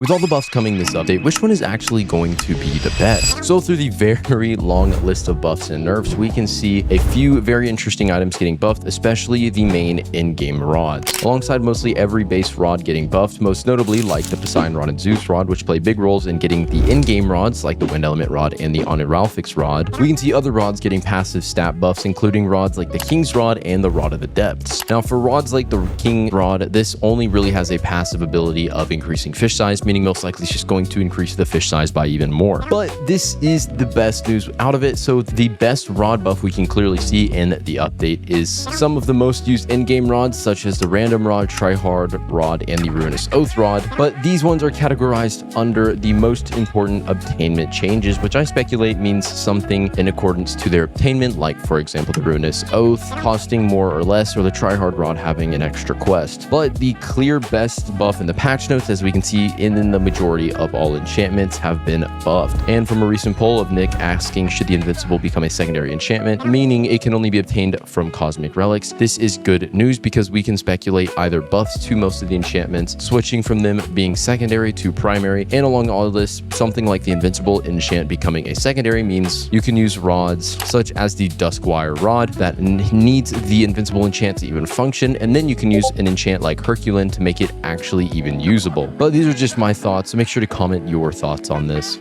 With all the buffs coming this update, which one is actually going to be the best? So through the very long list of buffs and nerfs, we can see a few very interesting items getting buffed, especially the main in-game rods. Alongside mostly every base rod getting buffed, most notably like the Poseidon rod and Zeus rod, which play big roles in getting the in-game rods like the Wind Element rod and the Oniralphix rod. We can see other rods getting passive stat buffs, including rods like the King's Rod and the Rod of the Depths. Now for rods like the King Rod, this only really has a passive ability of increasing fish size, meaning most likely it's just going to increase the fish size by even more. But this is the best news out of it. So the best rod buff we can clearly see in the update is some of the most used in-game rods, such as the Random Rod, Tryhard Rod, and the Ruinous Oath Rod. But these ones are categorized under the most important obtainment changes, which I speculate means something in accordance to their obtainment, like for example the Ruinous Oath costing more or less, or the Tryhard Rod having an extra quest. But the clear best buff in the patch notes, as we can see in the majority of all enchantments, have been buffed. And from a recent poll of Nick asking should the Invincible become a secondary enchantment, meaning it can only be obtained from cosmic relics, this is good news because we can speculate either buffs to most of the enchantments, switching from them being secondary to primary, and along all of this, something like the Invincible enchant becoming a secondary means you can use rods such as the Duskwire Rod that needs the Invincible enchant to even function, and then you can use an enchant like Herculean to make it actually even usable. But these are just my thoughts, so make sure to comment your thoughts on this.